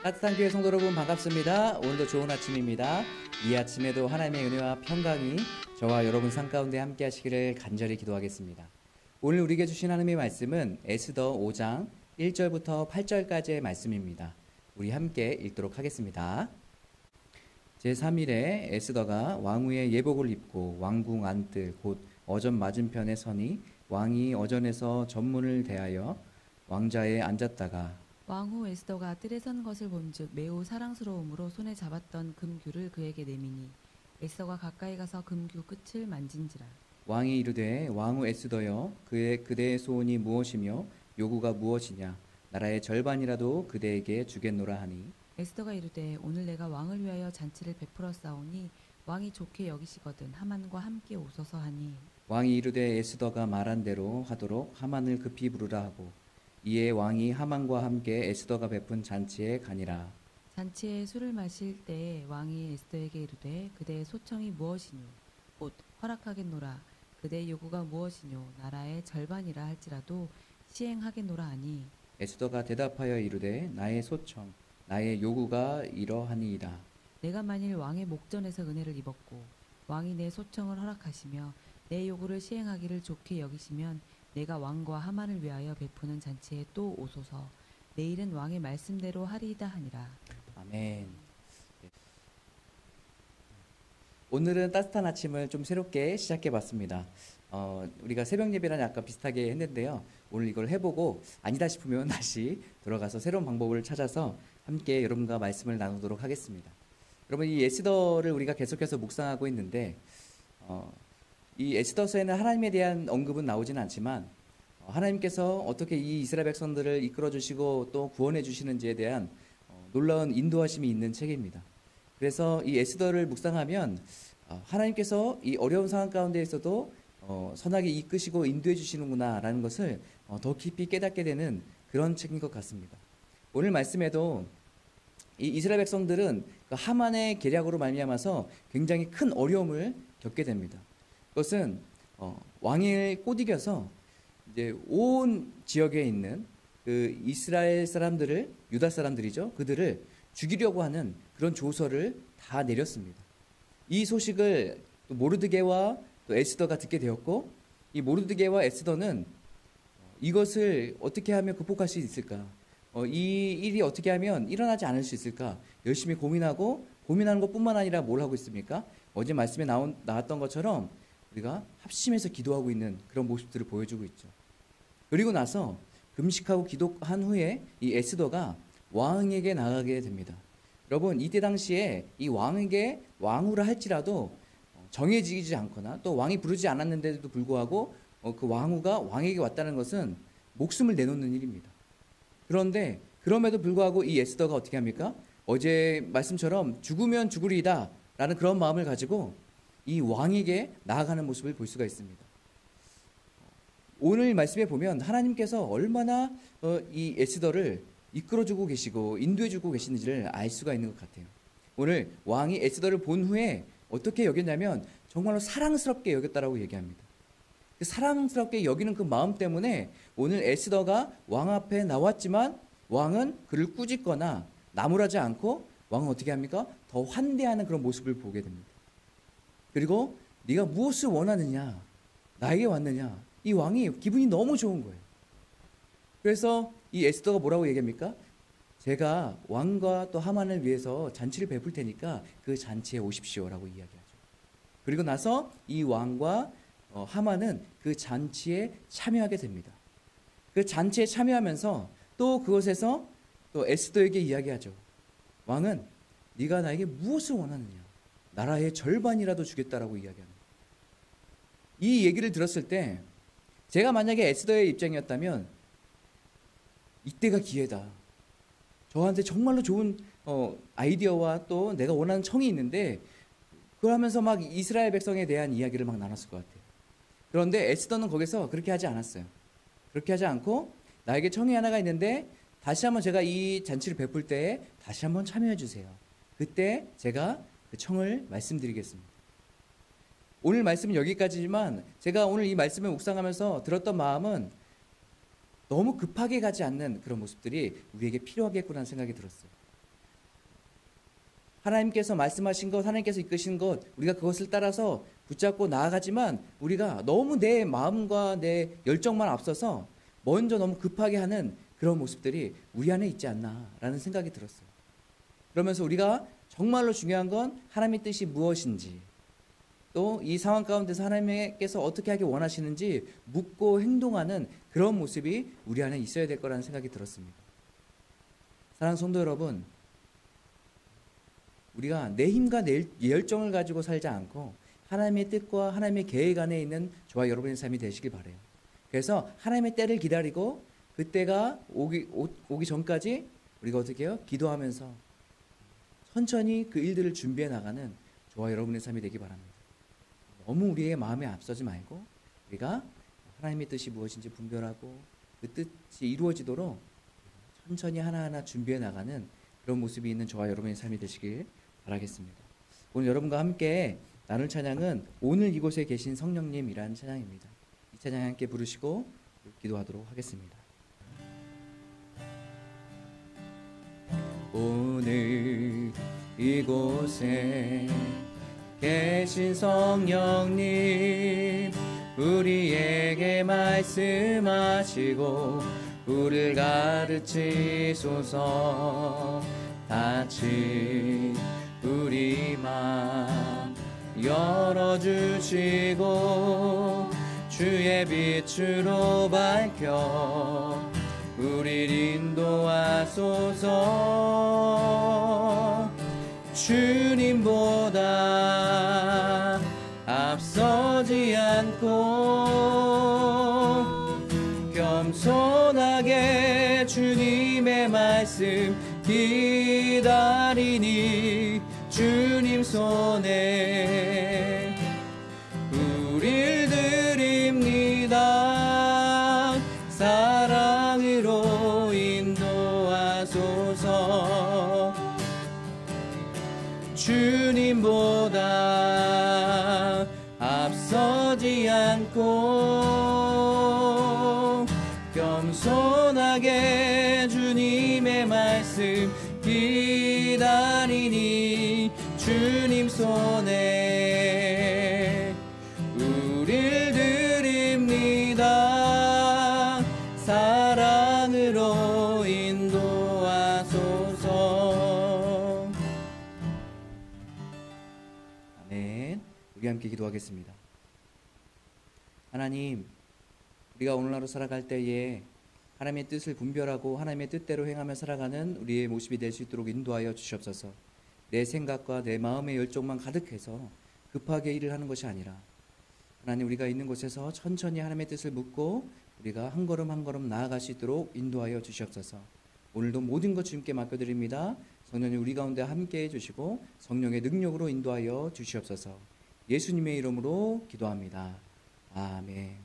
따뜻한 교회 성도 여러분 반갑습니다. 오늘도 좋은 아침입니다. 이 아침에도 하나님의 은혜와 평강이 저와 여러분 삶 가운데 함께 하시기를 간절히 기도하겠습니다. 오늘 우리에게 주신 하나님의 말씀은 에스더 5장 1절부터 8절까지의 말씀입니다. 우리 함께 읽도록 하겠습니다. 제3일에 에스더가 왕후의 예복을 입고 왕궁 안뜰 곧 어전 맞은편에 서니 왕이 어전에서 전문을 대하여 왕자에 앉았다가 왕후 에스더가 뜰에 선 것을 본즉 매우 사랑스러움으로 손에 잡았던 금규를 그에게 내미니 에스더가 가까이 가서 금규 끝을 만진지라. 왕이 이르되 왕후 에스더여 그대의 소원이 무엇이며 요구가 무엇이냐 나라의 절반이라도 그대에게 주겠노라 하니 에스더가 이르되 오늘 내가 왕을 위하여 잔치를 베풀어 싸우니 왕이 좋게 여기시거든 하만과 함께 오소서 하니 왕이 이르되 에스더가 말한 대로 하도록 하만을 급히 부르라 하고 이에 왕이 하만과 함께 에스더가 베푼 잔치에 가니라. 잔치에 술을 마실 때에 왕이 에스더에게 이르되 그대의 소청이 무엇이뇨 곧 허락하겠노라. 그대의 요구가 무엇이뇨 나라의 절반이라 할지라도 시행하겠노라 하니 에스더가 대답하여 이르되 나의 소청 나의 요구가 이러하니이다. 내가 만일 왕의 목전에서 은혜를 입었고 왕이 내 소청을 허락하시며 내 요구를 시행하기를 좋게 여기시면 내가 왕과 하만을 위하여 베푸는 잔치에 또 오소서. 내일은 왕의 말씀대로 하리이다 하니라. 아멘. 오늘은 따뜻한 아침을 좀 새롭게 시작해 봤습니다. 우리가 새벽 예배랑 약간 비슷하게 했는데요. 오늘 이걸 해보고 아니다 싶으면 다시 들어가서 새로운 방법을 찾아서 함께 여러분과 말씀을 나누도록 하겠습니다. 여러분, 이 에스더를 우리가 계속해서 묵상하고 있는데 이 에스더서에는 하나님에 대한 언급은 나오지는 않지만 하나님께서 어떻게 이 이스라엘 백성들을 이끌어 주시고 또 구원해 주시는지에 대한 놀라운 인도하심이 있는 책입니다. 그래서 이 에스더를 묵상하면 하나님께서 이 어려운 상황 가운데 있어도 선하게 이끄시고 인도해 주시는구나라는 것을 더 깊이 깨닫게 되는 그런 책인 것 같습니다. 오늘 말씀에도 이 이스라엘 백성들은 그 하만의 계략으로 말미암아서 굉장히 큰 어려움을 겪게 됩니다. 그것은 왕을 꼬드겨서 이제 온 지역에 있는 그 이스라엘 사람들을 유다 사람들이죠. 그들을 죽이려고 하는 그런 조서를 다 내렸습니다. 이 소식을 또 모르드게와 또 에스더가 듣게 되었고 이 모르드게와 에스더는 이것을 어떻게 하면 극복할 수 있을까? 이 일이 어떻게 하면 일어나지 않을 수 있을까? 열심히 고민하는 것뿐만 아니라 뭘 하고 있습니까? 어제 말씀에 나왔던 것처럼 우리가 합심해서 기도하고 있는 그런 모습들을 보여주고 있죠. 그리고 나서 금식하고 기도한 후에 이 에스더가 왕에게 나가게 됩니다. 여러분, 이때 당시에 이 왕에게 왕후라 할지라도 정해지지 않거나 또 왕이 부르지 않았는데도 불구하고 그 왕후가 왕에게 왔다는 것은 목숨을 내놓는 일입니다. 그런데 그럼에도 불구하고 이 에스더가 어떻게 합니까? 어제 말씀처럼 죽으면 죽으리이다 라는 그런 마음을 가지고 이 왕에게 나아가는 모습을 볼 수가 있습니다. 오늘 말씀에 보면 하나님께서 얼마나 이 에스더를 이끌어주고 계시고 인도해주고 계시는지를 알 수가 있는 것 같아요. 오늘 왕이 에스더를 본 후에 어떻게 여겼냐면 정말로 사랑스럽게 여겼다라고 얘기합니다. 그 사랑스럽게 여기는 그 마음 때문에 오늘 에스더가 왕 앞에 나왔지만 왕은 그를 꾸짖거나 나무라지 않고 왕은 어떻게 합니까? 더 환대하는 그런 모습을 보게 됩니다. 그리고 네가 무엇을 원하느냐? 나에게 왔느냐? 이 왕이 기분이 너무 좋은 거예요. 그래서 이 에스더가 뭐라고 얘기합니까? 제가 왕과 또 하만을 위해서 잔치를 베풀 테니까 그 잔치에 오십시오라고 이야기하죠. 그리고 나서 이 왕과 하만은 그 잔치에 참여하게 됩니다. 그 잔치에 참여하면서 또 그곳에서 또 에스더에게 이야기하죠. 왕은 네가 나에게 무엇을 원하느냐? 나라의 절반이라도 주겠다라고 이야기합니다. 이 얘기를 들었을 때 제가 만약에 에스더의 입장이었다면 이때가 기회다. 저한테 정말로 좋은 아이디어와 또 내가 원하는 청이 있는데 그걸 하면서 막 이스라엘 백성에 대한 이야기를 막 나눴을 것 같아요. 그런데 에스더는 거기서 그렇게 하지 않았어요. 그렇게 하지 않고 나에게 청이 하나가 있는데 다시 한번 제가 이 잔치를 베풀 때에 다시 한번 참여해 주세요. 그때 제가 그 청을 말씀드리겠습니다. 오늘 말씀은 여기까지지만 제가 오늘 이 말씀을 묵상하면서 들었던 마음은 너무 급하게 가지 않는 그런 모습들이 우리에게 필요하겠구나라는 생각이 들었어요. 하나님께서 말씀하신 것, 하나님께서 이끄신 것, 우리가 그것을 따라서 붙잡고 나아가지만 우리가 너무 내 마음과 내 열정만 앞서서 먼저 너무 급하게 하는 그런 모습들이 우리 안에 있지 않나라는 생각이 들었어요. 그러면서 우리가 정말로 중요한 건 하나님의 뜻이 무엇인지, 또 이 상황 가운데서 하나님께서 어떻게 하기 원하시는지 묻고 행동하는 그런 모습이 우리 안에 있어야 될 거라는 생각이 들었습니다. 사랑하는 성도 여러분, 우리가 내 힘과 내 열정을 가지고 살지 않고 하나님의 뜻과 하나님의 계획 안에 있는 저와 여러분의 삶이 되시길 바라요. 그래서 하나님의 때를 기다리고 그 때가 오기 전까지 우리가 어떻게 해요? 기도하면서 천천히 그 일들을 준비해 나가는 저와 여러분의 삶이 되기 바랍니다. 너무 우리의 마음에 앞서지 말고 우리가 하나님의 뜻이 무엇인지 분별하고 그 뜻이 이루어지도록 천천히 하나하나 준비해 나가는 그런 모습이 있는 저와 여러분의 삶이 되시길 바라겠습니다. 오늘 여러분과 함께 나눌 찬양은 오늘 이곳에 계신 성령님이라는 찬양입니다. 이 찬양 함께 부르시고 기도하도록 하겠습니다. 오늘 이곳에 계신 성령님, 우리에게 말씀하시고 우리를 가르치소서. 다시 우리 마음 열어주시고 주의 빛으로 밝혀 우리를 인도하소서. 주님보다 앞서지 않고 겸손하게 주님의 말씀 기다리니 주님 손에 우릴 드립니다. 사랑으로 인도하소서. 주님보다 앞서지 않고 겸손하게 주님의 말씀 기다리니 주님 손에 우릴 드립니다. 사랑으로 인도하소서. 아멘. 우리 함께 기도하겠습니다. 하나님, 우리가 오늘 하루 살아갈 때에 하나님의 뜻을 분별하고 하나님의 뜻대로 행하며 살아가는 우리의 모습이 될 수 있도록 인도하여 주시옵소서. 내 생각과 내 마음의 열정만 가득해서 급하게 일을 하는 것이 아니라 하나님, 우리가 있는 곳에서 천천히 하나님의 뜻을 묻고 우리가 한 걸음 한 걸음 나아갈 수 있도록 인도하여 주시옵소서. 오늘도 모든 것 주님께 맡겨드립니다. 성령님 우리 가운데 함께해 주시고 성령의 능력으로 인도하여 주시옵소서. 예수님의 이름으로 기도합니다. 아멘.